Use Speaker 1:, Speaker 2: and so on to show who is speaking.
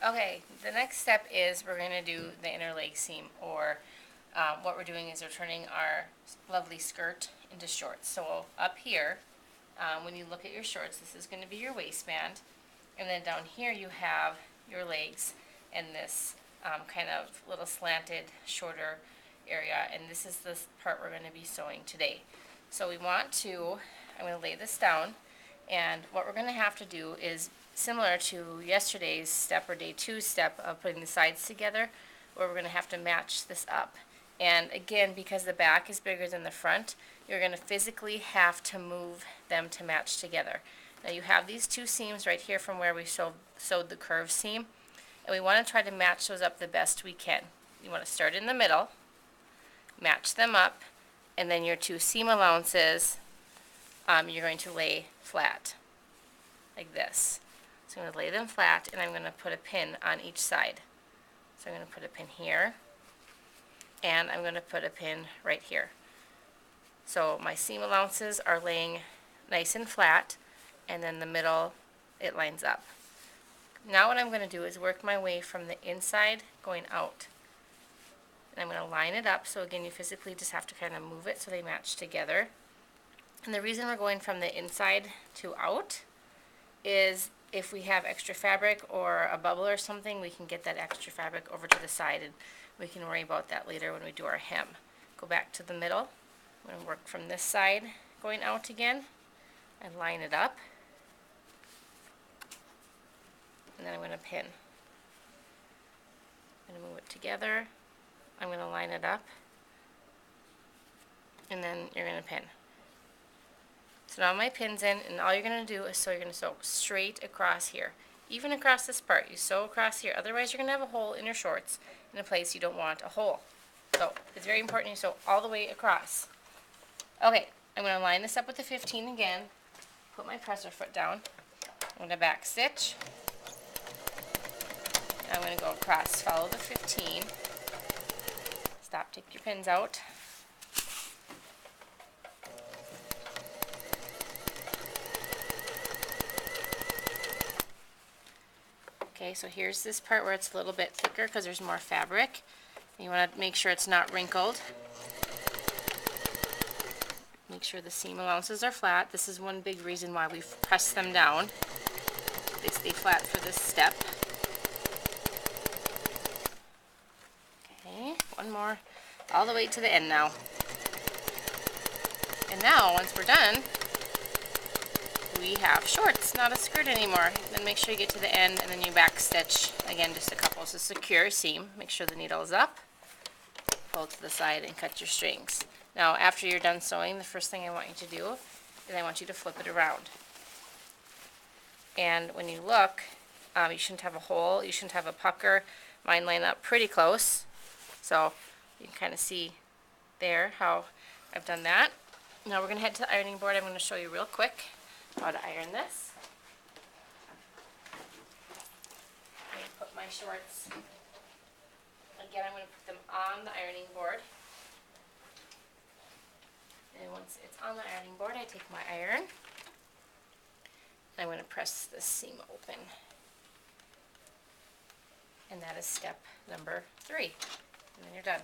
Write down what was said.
Speaker 1: Okay, the next step is we're going to do the inner leg seam, or what we're doing is we're turning our lovely skirt into shorts. So up here, when you look at your shorts, this is going to be your waistband, and then down here you have your legs and this kind of little slanted, shorter area, and this is the part we're going to be sewing today. So we want to, I'm going to lay this down, and what we're going to have to do is similar to yesterday's step, or day 2 step of putting the sides together, where we're going to have to match this up. And again, because the back is bigger than the front, you're going to physically have to move them to match together. Now you have these 2 seams right here from where we sewed the curved seam, and we want to try to match those up the best we can. You want to start in the middle, match them up, and then your 2 seam allowances you're going to lay flat, like this. So I'm going to lay them flat, and I'm going to put a pin on each side. So I'm going to put a pin here, and I'm going to put a pin right here. So my seam allowances are laying nice and flat, and then the middle, it lines up. Now what I'm going to do is work my way from the inside going out. And I'm going to line it up, so again you physically just have to kind of move it so they match together. And the reason we're going from the inside to out is if we have extra fabric or a bubble or something, we can get that extra fabric over to the side, and we can worry about that later when we do our hem. Go back to the middle. I'm going to work from this side going out again and line it up. And then I'm going to pin. I'm going to move it together. I'm going to line it up. And then you're going to pin. So now my pin's in, and all you're going to do is you're going to sew straight across here. Even across this part, you sew across here. Otherwise you're going to have a hole in your shorts in a place you don't want a hole. So it's very important you sew all the way across. Okay, I'm going to line this up with the 15 again. Put my presser foot down. I'm going to back stitch. I'm going to go across, follow the 15. Stop, take your pins out. Okay, so here's this part where it's a little bit thicker because there's more fabric. You want to make sure it's not wrinkled. Make sure the seam allowances are flat. This is one big reason why we've pressed them down. They stay flat for this step. Okay, one more, all the way to the end now. And now, once we're done, we have shorts, not a skirt anymore. Then make sure you get to the end, and then you back stitch again, just a couple. So secure seam, make sure the needle is up, pull it to the side, and cut your strings. Now after you're done sewing, the first thing I want you to do is I want you to flip it around. And when you look, you shouldn't have a hole, you shouldn't have a pucker. Mine line up pretty close, so you can kind of see there how I've done that. Now we're going to head to the ironing board. I'm going to show you real quick how to iron this. I'm going to put my shorts, again I'm going to put them on the ironing board. And once it's on the ironing board, I take my iron, and I'm going to press this seam open. And that is step number 3. And then you're done.